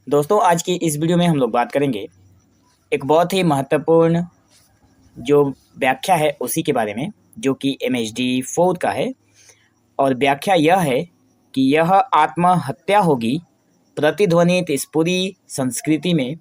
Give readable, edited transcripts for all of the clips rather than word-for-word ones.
दोस्तों, आज की इस वीडियो में हम लोग बात करेंगे एक बहुत ही महत्वपूर्ण जो व्याख्या है उसी के बारे में, जो कि MHD 4 का है। और व्याख्या यह है कि यह आत्महत्या होगी प्रतिध्वनित इस पूरी संस्कृति में,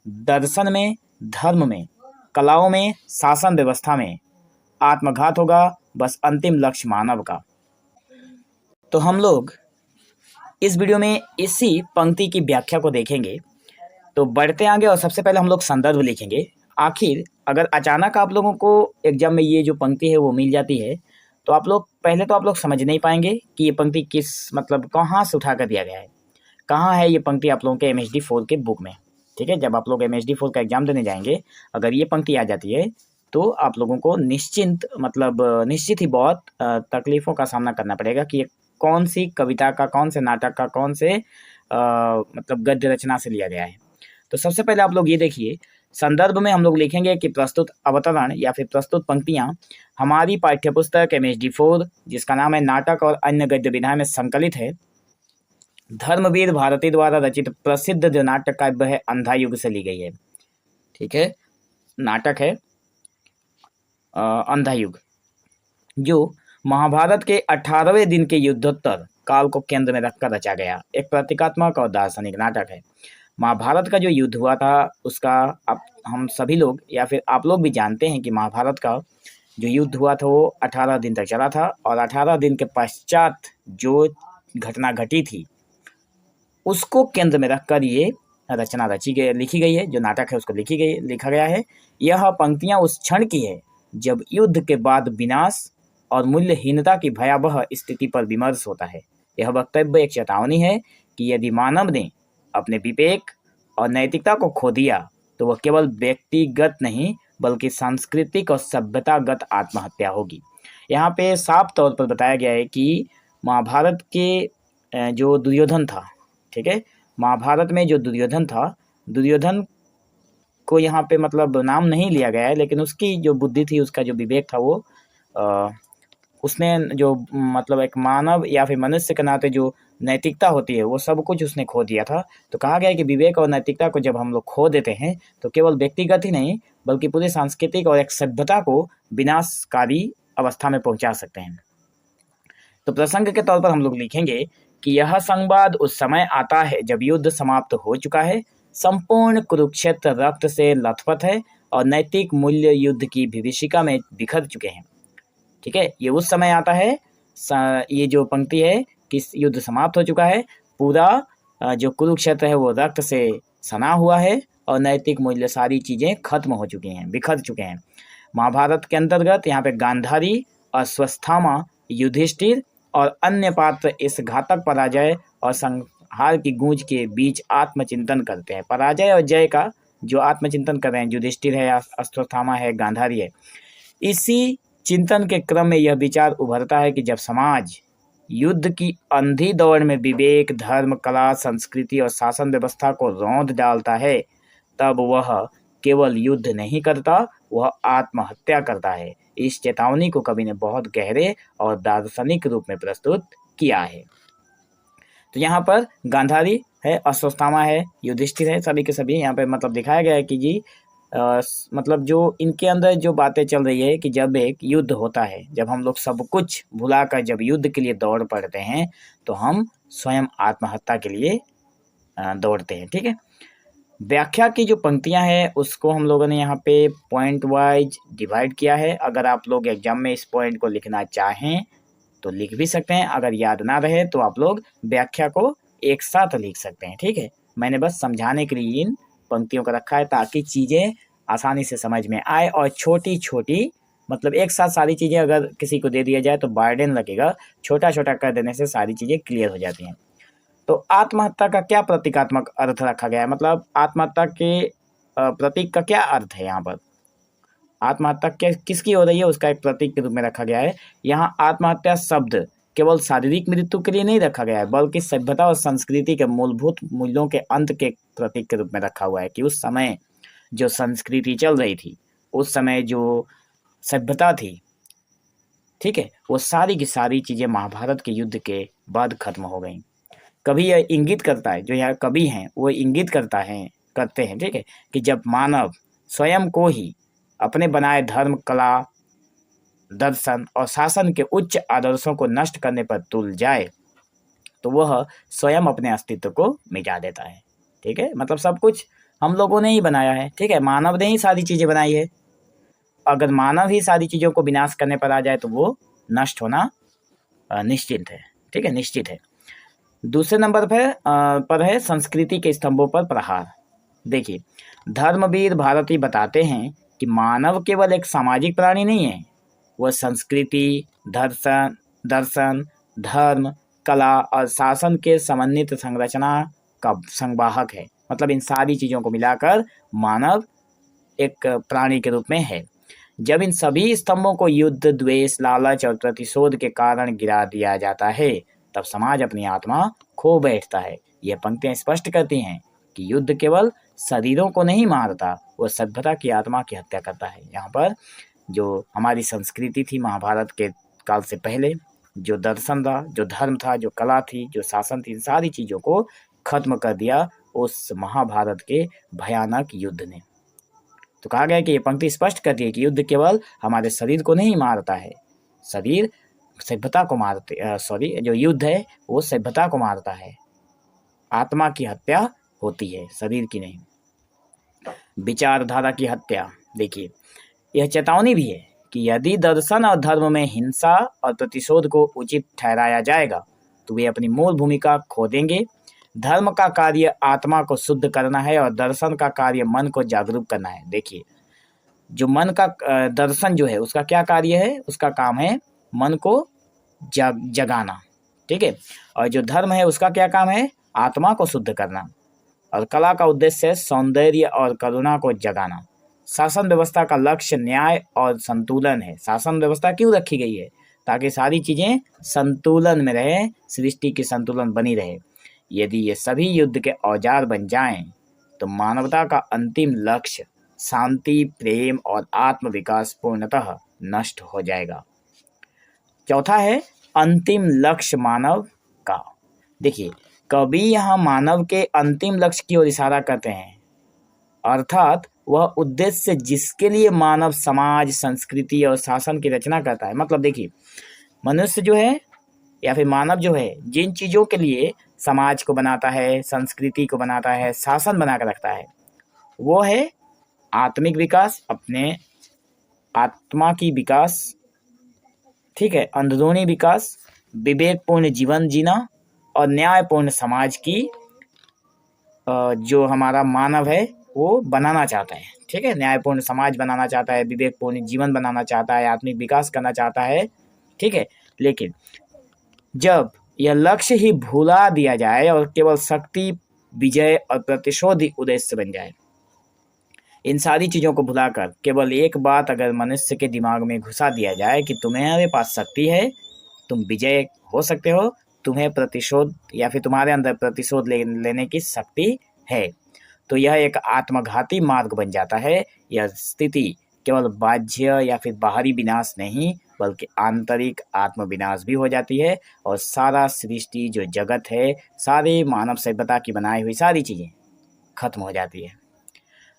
दर्शन में, धर्म में, कलाओं में, शासन व्यवस्था में। आत्मघात होगा बस अंतिम लक्ष्य मानव का। तो हम लोग इस वीडियो में इसी पंक्ति की व्याख्या को देखेंगे। तो बढ़ते आगे और सबसे पहले हम लोग संदर्भ लिखेंगे। आखिर अगर अचानक आप लोगों को एग्जाम में ये जो पंक्ति है वो मिल जाती है, तो आप लोग समझ नहीं पाएंगे कि ये पंक्ति किस मतलब कहाँ से उठा कर दिया गया है, कहाँ है ये पंक्ति आप लोगों के MHD 4 के बुक में। ठीक है, जब आप लोग MHD 4 का एग्जाम देने जाएंगे, अगर ये पंक्ति आ जाती है तो आप लोगों को निश्चित ही बहुत तकलीफ़ों का सामना करना पड़ेगा कि ये कौन सी कविता का, कौन से नाटक का, कौन से मतलब गद्य रचना से लिया गया है। तो सबसे पहले आप लोग ये देखिए, संदर्भ में हम लोग लिखेंगे कि प्रस्तुत अवतरण या फिर प्रस्तुत पंक्तियां हमारी पाठ्यपुस्तक MHD 4 जिसका नाम है नाटक और अन्य गद्य विधाएं में संकलित है। धर्मवीर भारती द्वारा रचित प्रसिद्ध जो नाटक काव्य है अंधा युग से ली गई है। ठीक है, नाटक है अंधा युग, जो महाभारत के 18वें दिन के युद्धोत्तर काल को केंद्र में रखकर रचा गया एक प्रतीकात्मक और दार्शनिक नाटक है। महाभारत का जो युद्ध हुआ था उसका हम सभी लोग या फिर आप लोग भी जानते हैं कि महाभारत का जो युद्ध हुआ था वो 18 दिन तक चला था, और 18 दिन के पश्चात जो घटना घटी थी उसको केंद्र में रखकर ये रचना लिखी गई है। जो नाटक है उसको लिखा गया है। यह पंक्तियां उस क्षण की है जब युद्ध के बाद विनाश और मूल्यहीनता की भयावह स्थिति पर विमर्श होता है। यह वक्तव्य एक चेतावनी है कि यदि मानव ने अपने विवेक और नैतिकता को खो दिया तो वह केवल व्यक्तिगत नहीं बल्कि सांस्कृतिक और सभ्यतागत आत्महत्या होगी। यहाँ पे साफ तौर पर बताया गया है कि महाभारत के जो दुर्योधन था, ठीक है, महाभारत में जो दुर्योधन था, दुर्योधन को यहाँ पे मतलब नाम नहीं लिया गया है, लेकिन उसकी जो बुद्धि थी, उसका जो विवेक था, वो उसने जो मतलब एक मानव या फिर मनुष्य के नाते जो नैतिकता होती है वो सब कुछ उसने खो दिया था। तो कहा गया है कि विवेक और नैतिकता को जब हम लोग खो देते हैं तो केवल व्यक्तिगत ही नहीं बल्कि पूरी सांस्कृतिक और एक सभ्यता को विनाशकारी अवस्था में पहुंचा सकते हैं। तो प्रसंग के तौर पर हम लोग लिखेंगे कि यह संवाद उस समय आता है जब युद्ध समाप्त हो चुका है, संपूर्ण कुरुक्षेत्र रक्त से लथपथ है और नैतिक मूल्य युद्ध की विभीषिका में बिखर चुके हैं। ठीक है, ये उस समय आता है, ये जो पंक्ति है कि युद्ध समाप्त हो चुका है, पूरा जो कुरुक्षेत्र है वो रक्त से सना हुआ है और नैतिक मूल्य सारी चीज़ें खत्म हो चुकी हैं, बिखर चुके हैं। महाभारत के अंतर्गत यहाँ पे गांधारी, अश्वत्थामा, युधिष्ठिर और अन्य पात्र इस घातक पराजय और संहार की गूंज के बीच आत्मचिंतन करते हैं। पराजय और जय का जो आत्मचिंतन कर रहे हैं, युधिष्ठिर है, अश्वत्थामा है, गांधारी है। इसी चिंतन के क्रम में यह विचार उभरता है कि जब समाज युद्ध की अंधी दौड़ में विवेक, धर्म, कला, संस्कृति और शासन व्यवस्था को रौंद डालता है, तब वह केवल युद्ध नहीं करता, वह आत्महत्या करता है। इस चेतावनी को कवि ने बहुत गहरे और दार्शनिक रूप में प्रस्तुत किया है। तो यहाँ पर गांधारी है, अश्वत्थामा है, युधिष्ठिर है, सभी के सभी यहाँ पे मतलब दिखाया गया है कि जी मतलब जो इनके अंदर जो बातें चल रही है कि जब एक युद्ध होता है, जब हम लोग सब कुछ भुलाकर जब युद्ध के लिए दौड़ पड़ते हैं तो हम स्वयं आत्महत्या के लिए दौड़ते हैं। ठीक है, व्याख्या की जो पंक्तियां हैं उसको हम लोगों ने यहाँ पे पॉइंट वाइज डिवाइड किया है। अगर आप लोग एग्जाम में इस पॉइंट को लिखना चाहें तो लिख भी सकते हैं, अगर याद ना रहे तो आप लोग व्याख्या को एक साथ लिख सकते हैं। ठीक है, मैंने बस समझाने के लिए इन पंक्तियों का रखा है ताकि चीज़ें आसानी से समझ में आए और छोटी छोटी मतलब एक साथ सारी चीज़ें अगर किसी को दे दिया जाए तो बर्डन लगेगा, छोटा छोटा कर देने से सारी चीज़ें क्लियर हो जाती हैं। तो आत्महत्या का क्या प्रतीकात्मक अर्थ रखा गया है, मतलब आत्महत्या के प्रतीक का क्या अर्थ है। यहाँ पर आत्महत्या किसकी हो रही है उसका एक प्रतीक के रूप में रखा गया है। यहाँ आत्महत्या शब्द केवल शारीरिक मृत्यु के लिए नहीं रखा गया है बल्कि सभ्यता और संस्कृति के मूलभूत मूल्यों के अंत के प्रतीक के रूप में रखा हुआ है कि उस समय जो संस्कृति चल रही थी, उस समय जो सभ्यता थी, ठीक है, वो सारी की सारी चीज़ें महाभारत के युद्ध के बाद खत्म हो गई। कभी यह इंगित करता है, जो यहाँ कवि हैं वो इंगित करते हैं, ठीक है, कि जब मानव स्वयं को ही अपने बनाए धर्म, कला, दर्शन और शासन के उच्च आदर्शों को नष्ट करने पर तुल जाए तो वह स्वयं अपने अस्तित्व को मिटा देता है। ठीक है, मतलब सब कुछ हम लोगों ने ही बनाया है, ठीक है, मानव ने ही सारी चीजें बनाई है। अगर मानव ही सारी चीजों को विनाश करने पर आ जाए तो वो नष्ट होना निश्चित है, ठीक है, निश्चित है। दूसरे नंबर पर है संस्कृति के स्तंभों पर प्रहार। देखिए, धर्मवीर भारती बताते हैं कि मानव केवल एक सामाजिक प्राणी नहीं है, वह संस्कृति, दर्शन, धर्म, कला और शासन के समन्वित संरचना का संवाहक है। मतलब इन सारी चीज़ों को मिलाकर मानव एक प्राणी के रूप में है। जब इन सभी स्तंभों को युद्ध, द्वेष, लालच और प्रतिशोध के कारण गिरा दिया जाता है तब समाज अपनी आत्मा खो बैठता है। यह पंक्तियां स्पष्ट करती हैं कि युद्ध केवल शरीरों को नहीं मारता, वह सभ्यता की आत्मा की हत्या करता है। यहाँ पर जो हमारी संस्कृति थी महाभारत के काल से पहले, जो दर्शन था, जो धर्म था, जो कला थी, जो शासन थी, इन सारी चीज़ों को खत्म कर दिया उस महाभारत के भयानक युद्ध ने। तो कहा गया कि ये पंक्ति स्पष्ट करती है कि युद्ध केवल हमारे शरीर को नहीं मारता है, शरीर सभ्यता को मारते जो युद्ध है वो सभ्यता को मारता है, आत्मा की हत्या होती है, शरीर की नहीं। विचारधारा की हत्या, देखिए यह चेतावनी भी है कि यदि दर्शन और धर्म में हिंसा और प्रतिशोध को उचित ठहराया जाएगा तो वे अपनी मूल भूमिका खो देंगे। धर्म का कार्य आत्मा को शुद्ध करना है और दर्शन का कार्य मन को जागरूक करना है। देखिए, जो मन का दर्शन जो है उसका क्या कार्य है, उसका काम है मन को जगाना, ठीक है, और जो धर्म है उसका क्या काम है, आत्मा को शुद्ध करना, और कला का उद्देश्य है सौंदर्य और करुणा को जगाना। शासन व्यवस्था का लक्ष्य न्याय और संतुलन है। शासन व्यवस्था क्यों रखी गई है, ताकि सारी चीजें संतुलन में रहे, सृष्टि की संतुलन बनी रहे। यदि ये सभी युद्ध के औजार बन जाएं तो मानवता का अंतिम लक्ष्य शांति, प्रेम और आत्म विकास पूर्णतः नष्ट हो जाएगा। चौथा है अंतिम लक्ष्य मानव का। देखिए, कवि यहाँ मानव के अंतिम लक्ष्य की ओर इशारा करते हैं, अर्थात वह उद्देश्य जिसके लिए मानव समाज, संस्कृति और शासन की रचना करता है। मतलब देखिए, मनुष्य जो है या फिर मानव जो है, जिन चीज़ों के लिए समाज को बनाता है, संस्कृति को बनाता है, शासन बना कर रखता है, वो है आत्मिक विकास, अपने आत्मा की विकास, ठीक है, अंदरूनी विकास, विवेकपूर्ण जीवन जीना और न्यायपूर्ण समाज की जो हमारा मानव है वो बनाना चाहता है, ठीक है, न्यायपूर्ण समाज बनाना चाहता है, विवेकपूर्ण जीवन बनाना चाहता है, आत्मिक विकास करना चाहता है, ठीक है। लेकिन जब यह लक्ष्य ही भुला दिया जाए और केवल शक्ति, विजय और प्रतिशोध ही उद्देश्य बन जाए, इन सारी चीज़ों को भुलाकर केवल एक बात अगर मनुष्य के दिमाग में घुसा दिया जाए कि तुम्हारे पास शक्ति है, तुम विजय हो सकते हो, तुम्हें प्रतिशोध या फिर तुम्हारे अंदर प्रतिशोध लेने की शक्ति है, तो यह एक आत्मघाती मार्ग बन जाता है। यह स्थिति केवल बाह्य या फिर बाहरी विनाश नहीं बल्कि आंतरिक आत्मविनाश भी हो जाती है और सारा सृष्टि जो जगत है, सारी मानव सभ्यता की बनाई हुई सारी चीज़ें खत्म हो जाती है।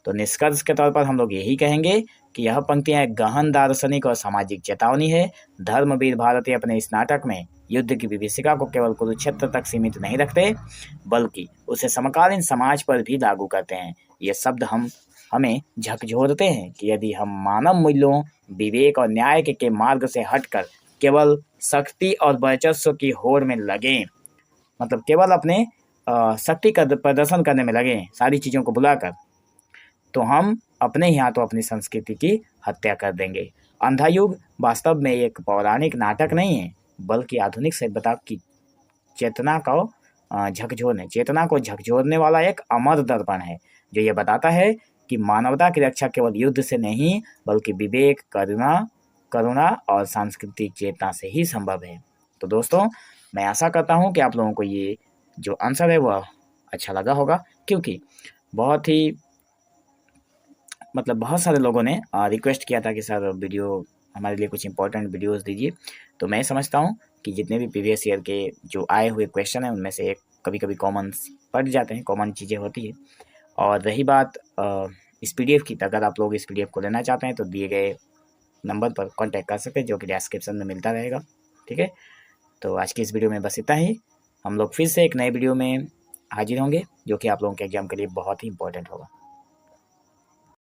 तो निष्कर्ष के तौर पर हम लोग यही कहेंगे कि यह पंक्तियां एक गहन दार्शनिक और सामाजिक चेतावनी है। धर्मवीर भारती अपने इस नाटक में युद्ध की विभीषिका को केवल कुरुक्षेत्र तक सीमित नहीं रखते बल्कि उसे समकालीन समाज पर भी लागू करते हैं। ये शब्द हमें झकझोरते हैं कि यदि हम मानव मूल्यों, विवेक और न्याय के मार्ग से हटकर केवल शक्ति और वर्चस्व की होड़ में लगें, मतलब केवल अपने शक्ति का प्रदर्शन करने में लगें, सारी चीज़ों को भुलाकर, तो हम अपने ही हाथों अपनी संस्कृति की हत्या कर देंगे। अंधा युग वास्तव में एक पौराणिक नाटक नहीं है बल्कि आधुनिक सभ्यता की चेतना को झकझोरने वाला एक अमर दर्पण है जो ये बताता है कि मानवता की रक्षा केवल युद्ध से नहीं बल्कि विवेक, करुणा और सांस्कृतिक चेतना से ही संभव है। तो दोस्तों, मैं आशा करता हूँ कि आप लोगों को ये जो आंसर है वह अच्छा लगा होगा, क्योंकि बहुत सारे लोगों ने रिक्वेस्ट किया था कि सर वीडियो हमारे लिए कुछ इंपॉर्टेंट वीडियोस दीजिए। तो मैं समझता हूँ कि जितने भी प्रीवियस ईयर के जो आए हुए क्वेश्चन हैं उनमें से एक कभी कभी कॉमन पढ़ जाते हैं, कॉमन चीज़ें होती है। और रही बात इस PDF की, तो अगर आप लोग इस PDF को लेना चाहते हैं तो दिए गए नंबर पर कांटेक्ट कर सकते हैं, जो कि डिस्क्रिप्शन में मिलता रहेगा। ठीक है, तो आज की इस वीडियो में बस इतना ही। हम लोग फिर से एक नए वीडियो में हाजिर होंगे, जो कि आप लोगों के एग्जाम के लिए बहुत ही इंपॉर्टेंट होगा।